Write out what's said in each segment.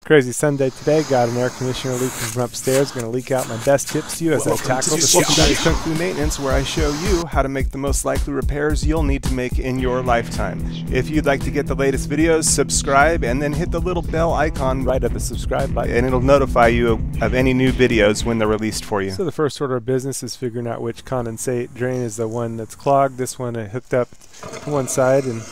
Crazy Sunday today. Got an air conditioner leaking from upstairs. Going to leak out my best tips to you as I tackle this issue. Kung Fu Maintenance, where I show you how to make the most likely repairs you'll need to make in your lifetime. If you'd like to get the latest videos, subscribe and then hit the little bell icon right at the subscribe button, and it'll notify you of any new videos when they're released for you. So the first order of business is figuring out which condensate drain is the one that's clogged. This one I hooked up to one side and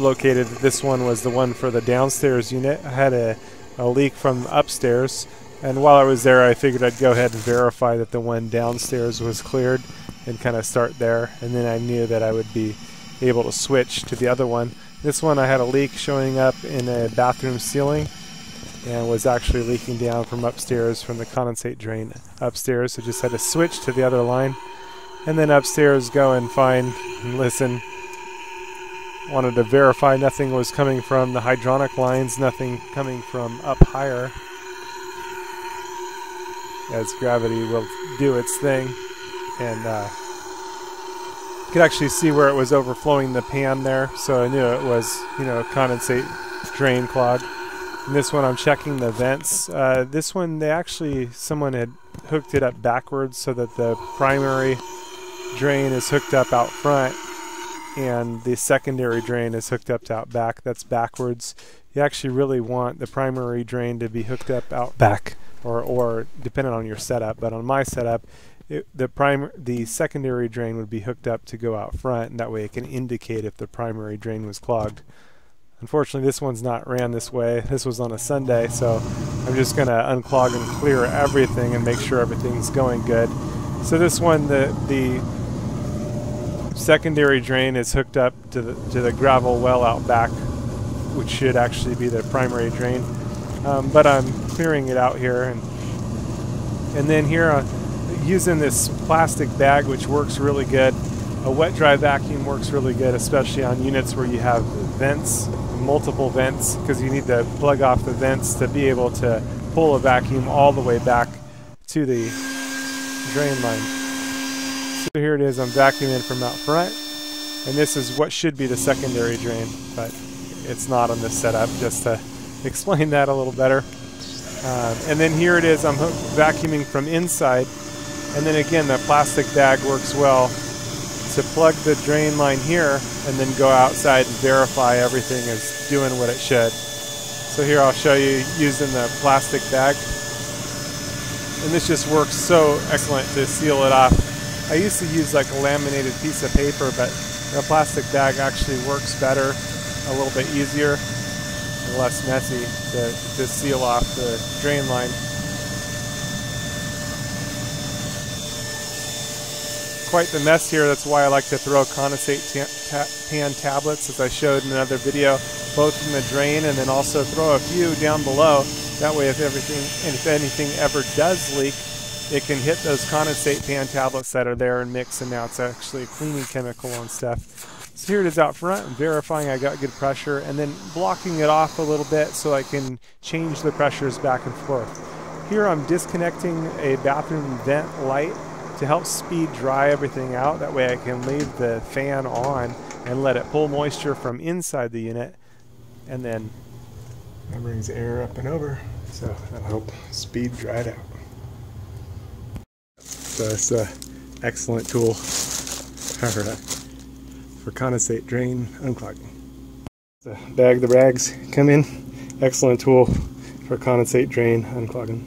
located this one was the one for the downstairs unit. I had a leak from upstairs, and while I was there I figured I'd go ahead and verify that the one downstairs was cleared and kind of start there, and then I knew that I would be able to switch to the other one. This one I had a leak showing up in a bathroom ceiling and was actually leaking down from upstairs from the condensate drain upstairs, so just had to switch to the other line and then upstairs go and find and listen. Wanted to verify nothing was coming from the hydronic lines, nothing coming from up higher, as gravity will do its thing. And you could actually see where it was overflowing the pan there, so I knew it was, a condensate drain clog. And this one I'm checking the vents. This one someone had hooked it up backwards so that the primary drain is hooked up out front and the secondary drain is hooked up to out back. That's backwards. You actually really want the primary drain to be hooked up out back, or depending on your setup. But on my setup, the secondary drain would be hooked up to go out front, and that way it can indicate if the primary drain was clogged. Unfortunately, this one's not ran this way. This was on a Sunday, so I'm just going to unclog and clear everything and make sure everything's going good. So this one, the secondary drain is hooked up to the gravel well out back, which should actually be the primary drain. But I'm clearing it out here, and then here using this plastic bag, which works really good. A wet dry vacuum works really good, especially on units where you have vents, multiple vents, because you need to plug off the vents to be able to pull a vacuum all the way back to the drain line. So here it is, I'm vacuuming from out front, and this is what should be the secondary drain, but it's not on this setup, just to explain that a little better. And then here it is, I'm vacuuming from inside, and then again the plastic bag works well to plug the drain line here and then go outside and verify everything is doing what it should. So here I'll show you using the plastic bag, and this just works so excellent to seal it off. I used to use like a laminated piece of paper, but a plastic bag actually works better, a little bit easier, and less messy to seal off the drain line. Quite the mess here. That's why I like to throw condensate pan tablets, as I showed in another video, both in the drain and then also throw a few down below. That way if anything ever does leak, it can hit those condensate pan tablets that are there and mix, and now it's actually a cleaning chemical and stuff. So here it is out front. I'm verifying I got good pressure and then blocking it off a little bit so I can change the pressures back and forth. Here I'm disconnecting a bathroom vent light to help speed dry everything out. That way I can leave the fan on and let it pull moisture from inside the unit, and then that brings air up and over, so that'll help speed dry it out. So it's an excellent tool for condensate drain unclogging. The bag the rags come in, excellent tool for condensate drain unclogging.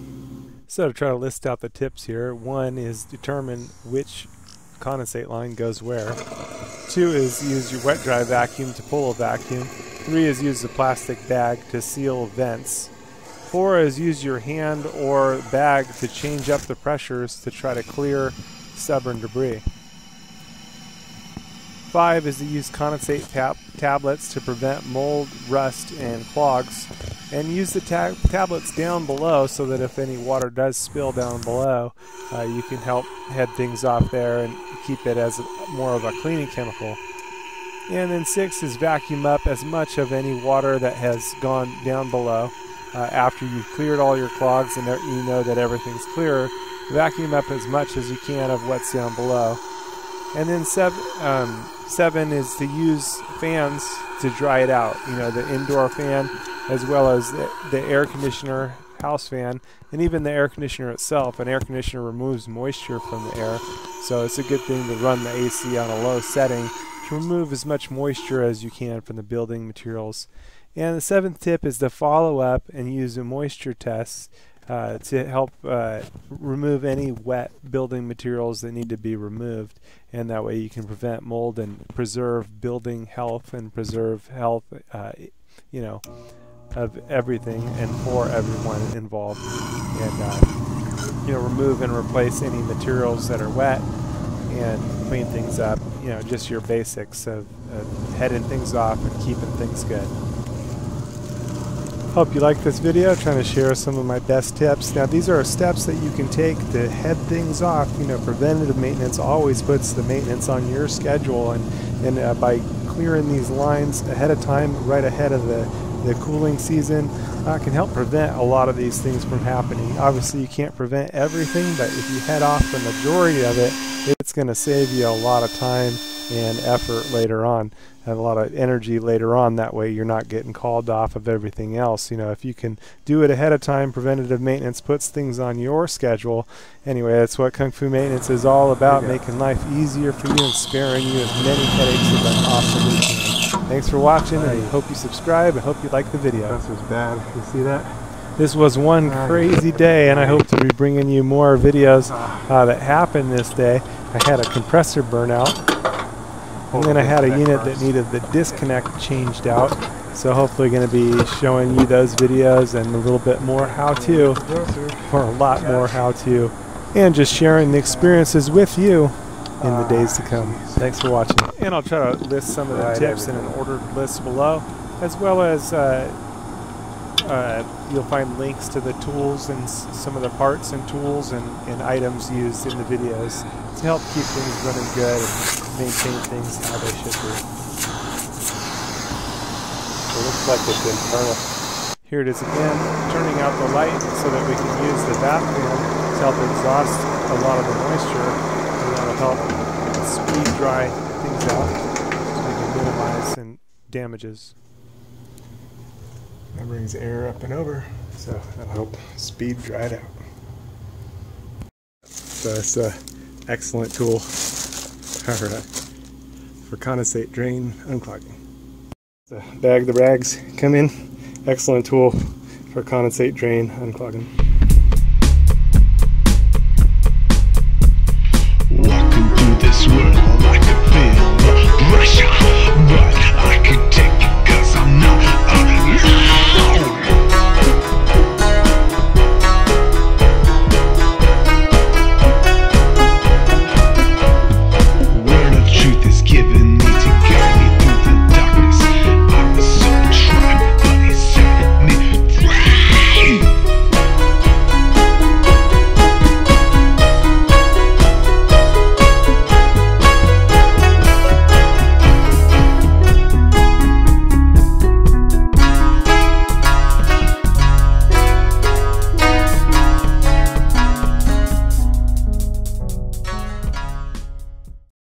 So to try to list out the tips here, 1 is determine which condensate line goes where. 2 is use your wet dry vacuum to pull a vacuum. 3 is use the plastic bag to seal vents. 4 is use your hand or bag to change up the pressures to try to clear stubborn debris. 5 is to use condensate tablets to prevent mold, rust, and clogs. And use the tablets down below so that if any water does spill down below, you can help head things off there and keep it as more of a cleaning chemical. And then 6 is vacuum up as much of any water that has gone down below. After you've cleared all your clogs and you know that everything's clear, vacuum up as much as you can of what's down below. And then 7 is to use fans to dry it out. The indoor fan as well as the air conditioner, house fan, and even the air conditioner itself. An air conditioner removes moisture from the air, so it's a good thing to run the AC on a low setting to remove as much moisture as you can from the building materials. And the 7th tip is to follow up and use a moisture test to help remove any wet building materials that need to be removed, and that way you can prevent mold and preserve building health and preserve health you know, of everything and for everyone involved, and you know, remove and replace any materials that are wet and clean things up, you know, just your basics of heading things off and keeping things good. Hope you like this video, trying to share some of my best tips. Now these are steps that you can take to head things off. You know, preventative maintenance always puts the maintenance on your schedule, and by clearing these lines ahead of time, right ahead of the cooling season, can help prevent a lot of these things from happening. Obviously you can't prevent everything, but if you head off the majority of it, it's going to save you a lot of time and effort later on, and a lot of energy later on. That way you're not getting called off of everything else. You know, if you can do it ahead of time, preventative maintenance puts things on your schedule. Anyway, that's what Kung Fu Maintenance is all about, making life easier for you and sparing you as many headaches as I possibly can. Thanks for watching, and I hope you subscribe and hope you like the video. This was bad. You see that? This was one crazy day, and I hope to be bringing you more videos that happened this day. I had a compressor burnout, and then I had a unit that needed the disconnect changed out. So hopefully going to be showing you those videos and a little bit more how-to, or a lot more how-to, and just sharing the experiences with you in the days to come. Thanks for watching. And I'll try to list some of the tips in an ordered list below, as well as you'll find links to the tools and some of the parts and tools and items used in the videos to help keep things running good and maintain things how they should be. It looks like it's internal. Here it is again, turning out the light so that we can use the bath fan to help exhaust a lot of the moisture, and that'll help speed dry things out so we can minimize and damages. That brings air up and over, so that'll help speed dry it out. So it's an excellent tool for condensate drain unclogging. The bag the rags come in, excellent tool for condensate drain unclogging. Walking through this world, I could feel the pressure, but I could take it 'cause I'm not alone. Word of truth is given.